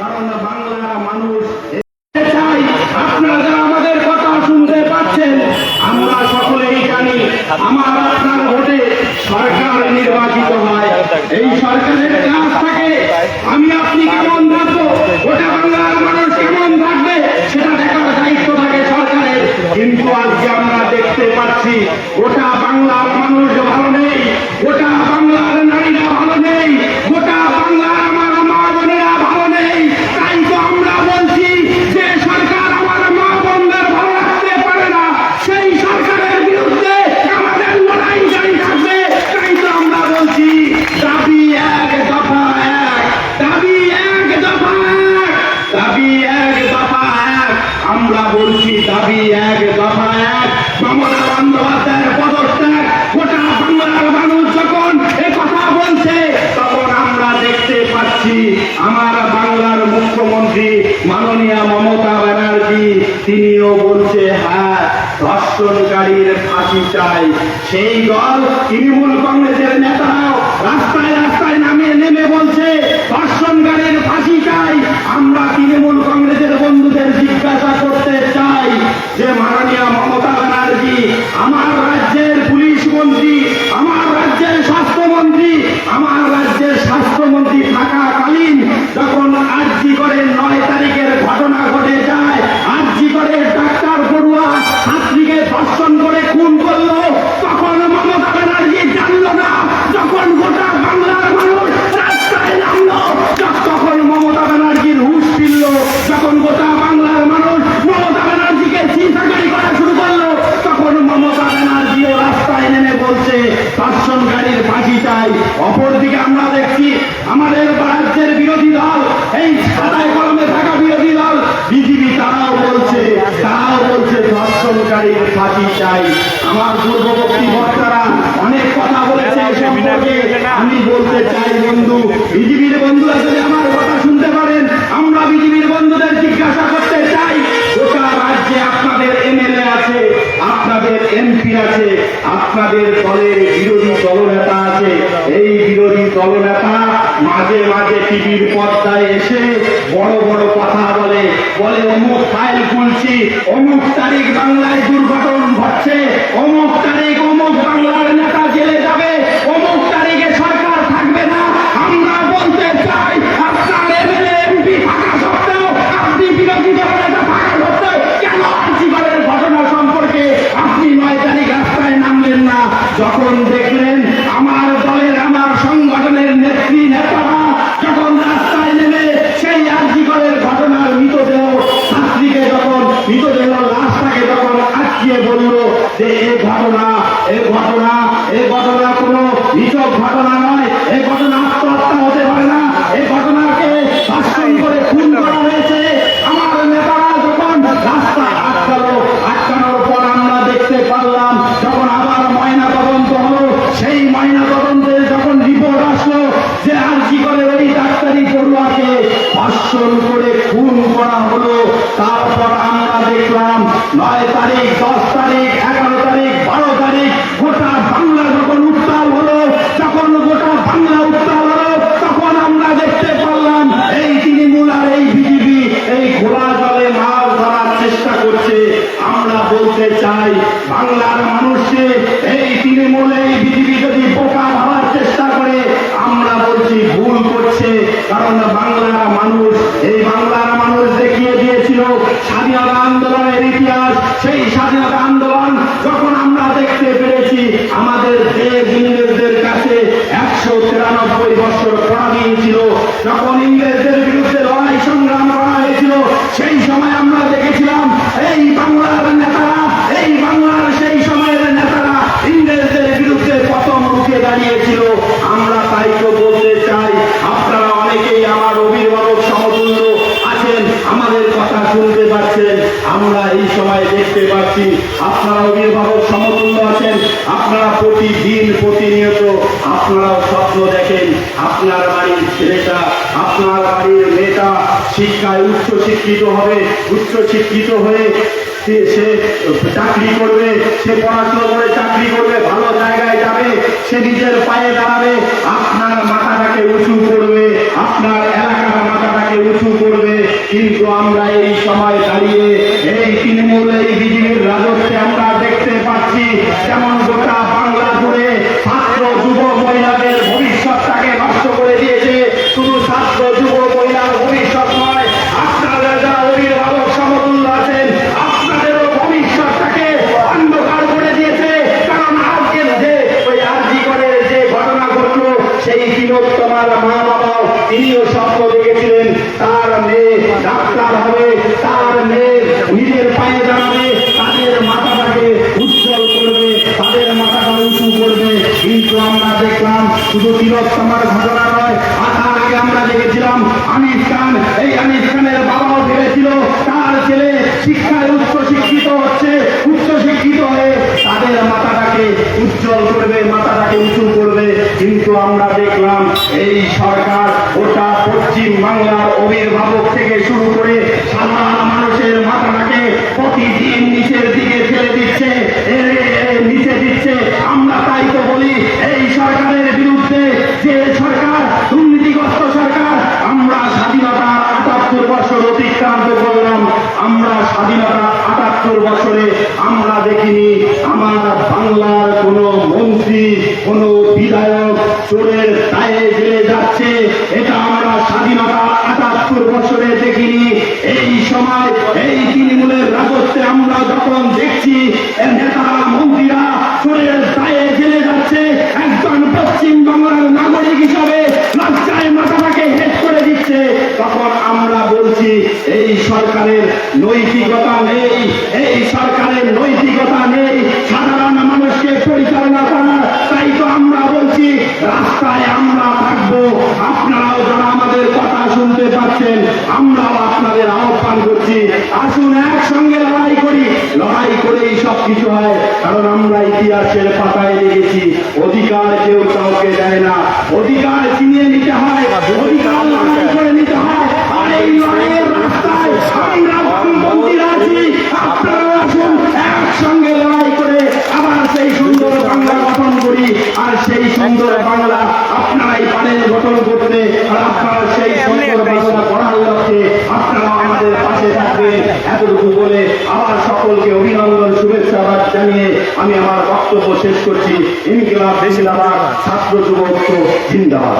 কারণ বাংলার মানুষ চাই। আপনারা যারা আমাদের কথা শুনতে পাচ্ছেন, আমরা সকলেই জানি আমার আপনার ভোটে সরকার নির্বাচিত হয়। এই সরকারের কাজ থাকে আমি আপনি কেমন থাকবো, গোটা বাংলার মানুষ কেমন থাকবে সেটা দেখার দায়িত্ব থাকে সরকারের। কিন্তু আজকে আমরা দেখতে পাচ্ছি গোটা বাংলার মানুষ ভালো নেই, গোটা বাংলার নারীরা ভালো নেই, গোটা বাংলার আমার মা বোনেরা ভালো নেই। তাই তো আমরা বলছি যে সরকার আমার মা বোনদের ভালো রাখতে পারে না, সেই সরকারের বিরুদ্ধে আমাদের লড়াই জারি থাকবে। তাই তো আমরা বলছি দাবি এক দফা এক, দাবি এক দফা এক, দাবি এক দফা এক। আমরা বলছি দাবি এক দফা এক। মমতা বন্দ্যোপাধ্যায়ের পদত্যাগ। গোটা বাংলার মানুষ যখন এ কথা বলছে তখন আমরা দেখতে পাচ্ছি আমার বাংলার মুখ্যমন্ত্রী মাননীয় মমতা ব্যানার্জি তিনিও বলছে হ্যাঁ ধর্ষণকারীর ফাঁসি চাই। সেই দল তৃণমূল কংগ্রেসের নেতারাও রাস্তায় রাস্তায় নেমে বলছে ধর্ষণকারীর ফাঁসি চাই। আমরা তৃণমূল কংগ্রেসের বন্ধুদের জিজ্ঞাসা করতে চাই যে মাননীয় মমতা ব্যানার্জি আমার রাজ্যের পুলিশ মন্ত্রী, আমার রাজ্যের স্বাস্থ্যমন্ত্রী, আমার রাজ্যের স্বাস্থ্যমন্ত্রী থাকাকালীন যখন আরজি করে 9 তারিখের ঘটনা ঘটে যায়, আরজি করে ডাক্তার পড়ুয়া ছাত্রীকে ধর্ষণ করে খুন করলো, তখন মমতা ব্যানার্জি জানলো না। যখন গোটা বাংলার মানুষ রাস্তায় নামলো, তখন মমতা ব্যানার্জির হুঁশ ফিরল। যখন গোটা বাংলার মানুষ মমতা ব্যানার্জিকে চিন্তাকারী করা শুরু করলো, তখন মমতা ব্যানার্জিও রাস্তায় নেমে বলছে ধর্ষণকারীর ফাঁসি চাই। অপরদিকে আমরা দেখছি আমাদের রাজ্যের বিরোধী দল, এই খাতায় কলমে থাকা বিরোধী দল বিজেপি, তারাও বলছে ধর্ষণকারীর ফাঁসি চাই। আমার পূর্ববর্তী বক্তারা অনেক কথা বলেছে, আমি বলতে চাই বন্ধু, বিজেপির বন্ধুরা যদি আমার কথা শুনতে পারেন, আমরা বিজেপির বন্ধুদের জিজ্ঞাসা করতে চাই গোটা রাজ্যে আপনাদের এমএলএ আছে, আপনাদের এমপি আছে, আপনাদের দলের বিরোধী দলনেতা আছে। এই বিরোধী দলনেতা মাঝে মাঝে টিভির পর্দায় এসে বড় বড় কথা বলে, অমুক ফাইল খুলছি, অমুক তারিখ বাংলায় দুর্ঘটনা ঘটছে, অমুক তারিখ অমুক বাংলার নেতা জেলে যাবে, অমুক তারিখে সরকার থাকবে না। আমরা বলতে চাই আপনার এমএলএ এমপি থাকা সত্ত্বেও, আপনি বিরোধী দলনেতা থাকা সত্ত্বেও কেন আর্জিকরের ঘটনা সম্পর্কে আপনি 9 তারিখ রাস্তায় নামলেন না? যখন দেখলেন আমার দলের আমার সংগঠনের নেত্রী নেতারা যখন রাস্তায় নেমে সেই আর্জিকরের ঘটনার মৃতদেহ ছাত্রীকে যখন মৃতদেহ লাশটাকে যখন আটকিয়ে বলল যে এই ঘটনা কোনো নিছক ঘটনা নয়, এই ঘটনা আত্মহত্যা হতে পারে না, এই ঘটনাকে ধর্ষণ করে খুন করা হয়েছে। আমার নেতারা যখন রাস্তায় আটকানোর পর আমরা দেখতে পারলাম যখন আবার ময়না তদন্ত হলো, সেই ময়না তদন্তের যখন রিপোর্ট আসলো যে আর্জিকরের ওই ডাক্তারি পড়ুয়াকে ধর্ষণ করে খুন করা হলো, তারপর আমরা দেখলাম 9 তারিখ, 10 তারিখ, 11 তারিখ, 12 তারিখ গোটা বাংলা যখন উত্তাল হলো, তখন আমরা দেখতে পারলাম এই তৃণমূল আর এই বিজেপি এই ঘোড়া জলে মাছ ধরার চেষ্টা করছে। আমরা বলতে চাই বাংলার মানুষকে এই তৃণমূল এই বিজেপি যদি বোকা ভাবার চেষ্টা করে, আমরা বলছি ভুল করছে। কারণ বাংলার মানুষ দেখিয়ে দিয়েছিল স্বাধীনতা আন্দোলনের ইতিহাস। সেই স্বাধীনতা আন্দোলন যখন আমরা দেখতে পেরেছি আমাদের দেশ ইংরেজদের কাছে 193 বছর পরাধীন, যখন ইংরেজদের বিরুদ্ধে লড়াই সংগ্রাম করা হয়েছিল, সেই সময় আমরা দেখেছিলাম এই বাংলার নেতারা, এই বাংলার সেই সময়ের নেতারা ইংরেজদের বিরুদ্ধে প্রথম রুখে দাঁড়িয়েছিল। আমরা তাই তো বলতে চাই আপনারা অনেকেই আমার অভিভাবক সমতুল্য আছেন, আমাদের কথা শুনতে পাচ্ছেন, আমরা এই সময় দেখতে পাচ্ছি আপনারা অভিভাবক সমতুল্য আছেন। আপনারা প্রতিদিন প্রতিনিয়ত আপনারাও স্বপ্ন দেখেন আপনার বাড়ির ছেলেটা, আপনার বাড়ির মেয়েটা শিক্ষায় উচ্চশিক্ষিত হবে, উচ্চশিক্ষিত হয়ে সে চাকরি করবে, সে পড়াশোনা করে চাকরি করবে, ভালো জায়গায় যাবে, সে নিজের পায়ে দাঁড়াবে, আপনার মাথাটাকে উঁচু করবে, আপনার এলাকার মাথাটাকে উঁচু করবে। তোমার মা বাবাও তিনিও স্বপ্ন দেখেছিলেন তার মেয়ে ডাক্তার হবে, তার মেয়ে নিজের পায়ে দাঁড়াবে, তাদের মাথাটাকে উজ্জ্বল করবে, তাদের মাথাটা উঁচু করবে। কিন্তু আমরা দেখলাম শুধু তিলোত্তমার ঘটনা নয়, তার আগে আমরা দেখেছিলাম আনিস খান। এই আনিস খানের বাবাও ভেবেছিল তার ছেলে শিক্ষায় উচ্চ শিক্ষিত হচ্ছে, উচ্চ শিক্ষিত হয়ে তাদের মাথাটাকে উজ্জ্বল করবে, মাথাটাকে উঁচু করবে। কিন্তু আমরা দেখলাম এই সরকার ওটা পশ্চিম বাংলার অভিভাবক থেকে শুরু করে সাধারণ মানুষের মাথাটাকে প্রতিদিন নিচের দিকে ফেলে দিচ্ছে, নিচে দিচ্ছে। আমরা তাই তো বলি এই সরকারের বিরুদ্ধে, যে সরকার দুর্নীতিগ্রস্ত সরকার। আমরা স্বাধীনতা ৭৮ বছর অতিক্রান্ত করলাম, আমরা স্বাধীনতা ৭৮ বছরে আমরা দেখিনি আমার বাংলার কোন মন্ত্রী, কোন বিধায়ক চোরের দায়ে জেলে যাচ্ছে। এটা আমরা স্বাধীনতা ৭৮ বছরে দেখিনি। এই সময় এই তৃণমূলের রাজত্বে আমরা যখন দেখছি নেতারা মন্ত্রীরা চোরের দায়ে জেলে যাচ্ছে, একজন পশ্চিম বাংলার নাগরিক হিসাবে লজ্জায় মাথাটাকে হেট করে দিচ্ছে, তখন আমরা বলছি এই সরকারের নৈতিকতা নেই, এই সরকারের নৈতিকতা নেই সাধারণ মানুষকে পরিচালনা করার। তাই তো আমরা বলছি রাস্তায় আমরা থাকবো, আপনারাও যারা আমাদের কথা শুনতে পাচ্ছেন আমরাও আপনাদের আহ্বান করছি, আসুন একসঙ্গে লড়াই করি। লড়াই করেই সবকিছু হয়, কারণ আমরা ইতিহাসের পাতায় লিখেছি অধিকার কেউ কাউকে দেয় না, অধিকার চিনিয়ে নিতে হয়, অধিকার লড়াই করে নিতে হয়। আর এই লড়াইয়ের রাস্তায় আমরা বামপন্থীরা আছি, আপনারাও আসুন একসঙ্গে লড়াই করে আবার সেই সুন্দর বাংলা গঠন করি। আর সেই সুন্দর বাংলা আপনারাই পারেন গঠন করতে, আর আপনারা সেই সুন্দর বাংলা করার লক্ষ্যে আপনারা আমাদের পাশে থাকবেন। এতটুকু বলে আবার সকলকে অভিনন্দন, শুভেচ্ছা জানিয়ে আমি আমার বক্তব্য শেষ করছি। ইনকিলাব জিন্দাবাদ, ছাত্র যুব ঐক্য জিন্দাবাদ।